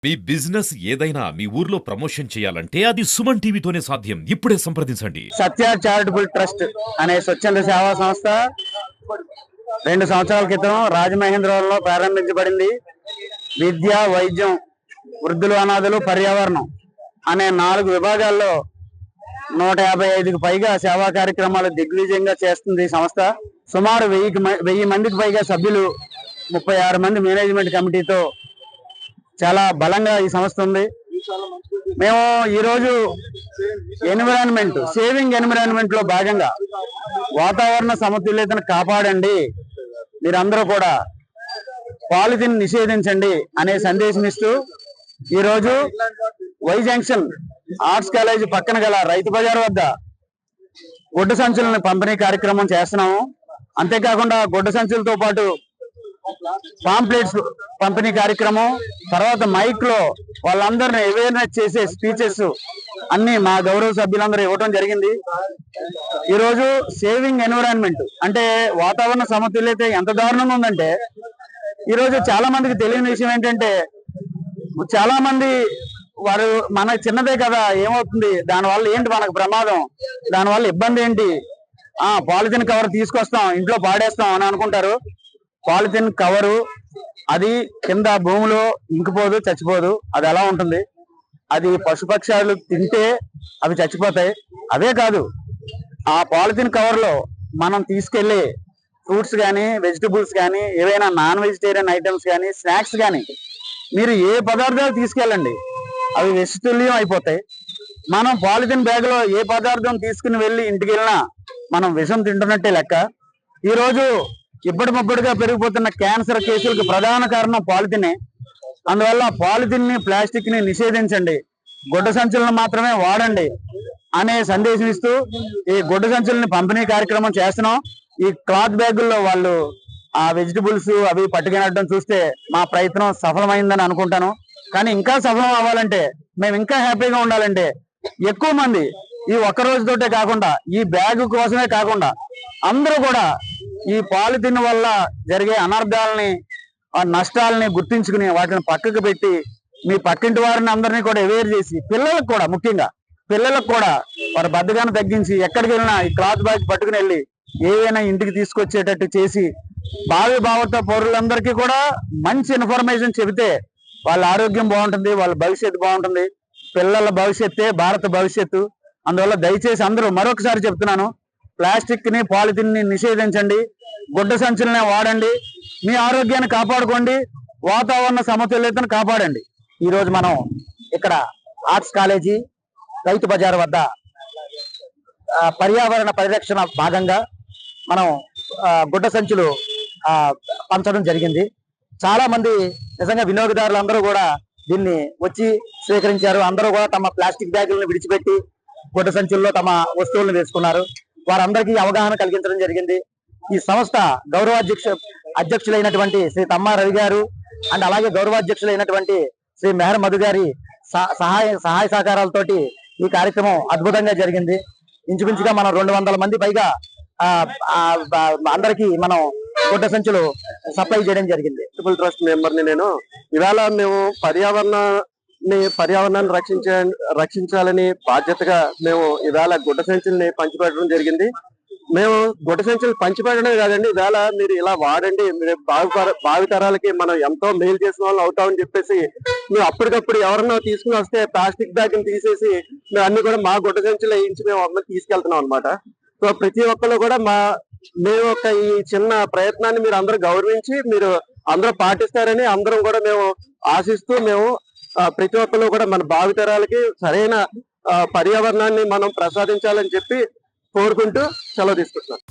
మీ business ఏదైనా మీ ఊర్లో promotion చేయాలంటే అది సుమన్ టీవీతోనే సాధ్యం. ఇప్పుడే సంప్రదించండి. సత్య చారిటబుల్ ట్రస్ట్ అనే స్వచ్ఛంద సేవా సంస్థ 2 సంవత్సరాల క్రితం రాజమహేంద్రవరంలో ప్రారంభించబడింది. విద్య, వైద్యం, వృద్ధులు, అనాథులు, పర్యావరణం అనే 4 విభాగాల్లో 155కి పైగా సేవా కార్యక్రమాలు దిగ్విజయంగా చేస్తుంది ఈ సంస్థ. సుమారు 1000 మందికి పైగా సభ్యులు, 36 మంది మేనేజ్మెంట్ కమిటీతో చాలా బలంగా ఈ సంస్థ ఉంది. మేము ఈరోజు సేవింగ్ ఎన్విరాన్మెంట్ లో భాగంగా వాతావరణ సమతుల్యతను కాపాడండి, మీరందరూ కూడా పాలిథిన్ నిషేధించండి అనే సందేశం ఇస్తూ ఈరోజు వై జంక్షన్ ఆర్ట్స్ కాలేజ్ పక్కన గల రైతు బజార్ వద్ద గుడ్డ సంచులను పంపిణీ కార్యక్రమం చేస్తున్నాము. అంతేకాకుండా గుడ్డ సంచులతో పాటు పాంప్లెట్స్ పంపిణీ కార్యక్రమం, తర్వాత మైక్ లో వాళ్ళందరినీ అవేర్నెస్ చేసే స్పీచెస్ అన్ని మా గౌరవ సభ్యులందరూ ఇవ్వడం జరిగింది. ఈరోజు సేవింగ్ ఎన్విరాన్మెంట్ అంటే వాతావరణ సమతుల్యత ఎంత దారుణంగా ఉందంటే, ఈరోజు చాలా మందికి తెలియని విషయం ఏంటంటే, చాలా మంది వారు మన చిన్నదే కదా ఏమవుతుంది, దానివల్ల ఏంటి మనకు ప్రమాదం, దానివల్ల ఇబ్బంది ఏంటి, పాలిథిన్ కవర్ తీసుకొస్తాం ఇంట్లో పాడేస్తాం అని అనుకుంటారు. పాలిథిన్ కవరు అది కింద భూమిలో ఇంకిపోదు, చచ్చిపోదు. అది ఎలా ఉంటుంది, అది పశుపక్షాలు తింటే అవి చచ్చిపోతాయి. అవే కాదు, ఆ పాలిథిన్ కవర్ లో మనం తీసుకెళ్లి ఫ్రూట్స్ కానీ, వెజిటబుల్స్ కానీ, ఏవైనా నాన్ వెజిటేరియన్ ఐటమ్స్ కానీ, స్నాక్స్ కానీ, మీరు ఏ పదార్థాలు తీసుకెళ్ళండి అవి విషతుల్యం అయిపోతాయి. మనం పాలిథిన్ బ్యాగ్ లో ఏ పదార్థం తీసుకుని వెళ్ళి ఇంటికి వెళ్ళినా మనం విషం తింటున్నట్టే లెక్క. ఈరోజు ఇప్పటికప్పుడుగా పెరిగిపోతున్న క్యాన్సర్ కేసులకు ప్రధాన కారణం పాలిథినే. అందువల్ల పాలిథిన్ ని, ప్లాస్టిక్ ని నిషేధించండి, గుడ్డ సంచులను మాత్రమే వాడండి అనే సందేశం ఇస్తూ ఈ గుడ్డ సంచులని పంపిణీ కార్యక్రమం చేస్తున్నాం. ఈ క్లాత్ బ్యాగుల్లో వాళ్ళు ఆ వెజిటబుల్స్ అవి పట్టుకెళ్ళడం చూస్తే మా ప్రయత్నం సఫలమైందని అనుకుంటాను. కానీ ఇంకా సఫలం అవ్వాలంటే, మేము ఇంకా హ్యాపీగా ఉండాలంటే, ఎక్కువ మంది ఈ ఒక్క రోజుతోటే కాకుండా, ఈ బ్యాగ్ కోసమే కాకుండా అందరూ కూడా ఈ పాలిథిన్ వల్ల జరిగే అనర్థాలని, నష్టాలని గుర్తించుకుని వాటిని పక్కకు పెట్టి మీ పక్కింటి వారిని అందరినీ కూడా అవేర్ చేసి, పిల్లలకు కూడా ముఖ్యంగా పిల్లలకు కూడా వారి బద్దగాన్ని తగ్గించి ఎక్కడికి వెళ్ళినా ఈ క్లాత్ బ్యాగ్ పట్టుకుని వెళ్ళి ఏవైనా ఇంటికి తీసుకొచ్చేటట్టు చేసి భావిత పౌరులందరికీ కూడా మంచి ఇన్ఫర్మేషన్ చెబితే వాళ్ళ ఆరోగ్యం బాగుంటుంది, వాళ్ళ భవిష్యత్తు బాగుంటుంది. పిల్లల భవిష్యత్తే భారత భవిష్యత్తు. అందువల్ల దయచేసి అందరూ మరొకసారి చెప్తున్నాను, ప్లాస్టిక్ ని, పాలిథిన్ ని నిషేధించండి, గుడ్డ సంచులనే వాడండి, మీ ఆరోగ్యాన్ని కాపాడుకోండి, వాతావరణ సమతుల్యతను కాపాడండి. ఈ రోజు మనం ఇక్కడ ఆర్ట్స్ కాలేజీ రైతు బజార్ వద్ద పర్యావరణ పరిరక్షణ భాగంగా మనం గుడ్డ సంచులు పంచడం జరిగింది. చాలా మంది నిజంగా వినియోగదారులు అందరూ కూడా దీన్ని వచ్చి స్వీకరించారు. అందరూ కూడా తమ ప్లాస్టిక్ బ్యాగులను విడిచిపెట్టి గుడ్డ సంచుల్లో తమ వస్తువులను వేసుకున్నారు. వారందరికీ అవగాహన కలిగించడం జరిగింది. ఈ సంస్థ అధ్యక్షులైనటువంటి శ్రీ తమ్మా రవి గారు అండ్ అలాగే గౌరవాధ్యక్షులైనటువంటి శ్రీ మెహర్ మధు గారి సహాయ సహకారాలతోటి ఈ కార్యక్రమం అద్భుతంగా జరిగింది. ఇంచుమించుగా మనం 200 మంది పైగా అందరికి మనం గుడ్డ సంచులు సప్లై చేయడం జరిగింది. ట్రస్ట్ మెంబర్ ని నేను. ఇవాళ మేము పర్యావరణాన్ని రక్షించాలని బాధ్యతగా మేము ఇవాళ గుడ్డ సంచుల్ని పంచిపెట్టడం జరిగింది. మేము గుడ్డ సంచులు పంచిపెట్టడమే కాదండి, ఇవాళ మీరు ఇలా వాడండి, మీరు భావితరాలకి మనం ఎంతో మేలు చేసిన వాళ్ళు అవుతామని చెప్పేసి మేము అప్పటికప్పుడు ఎవరన్నా తీసుకుని వస్తే ప్లాస్టిక్ బ్యాగ్ ని తీసేసి మేము అన్ని కూడా మా గుడ్డ సంచులు వేయించి మేము అమ్మ తీసుకెళ్తున్నాం అనమాట. సో ప్రతి ఒక్కరు కూడా మేము ఒక ఈ చిన్న ప్రయత్నాన్ని మీరు అందరూ గౌరవించి మీరు అందరూ పాటిస్తారని అందరం కూడా మేము ఆశిస్తూ, మేము ప్రతి ఒక్కరు కూడా మన భావితరాలకి సరైన పర్యావరణాన్ని మనం ప్రసాదించాలని చెప్పి కోరుకుంటూ సెలవు తీసుకుంటున్నాం.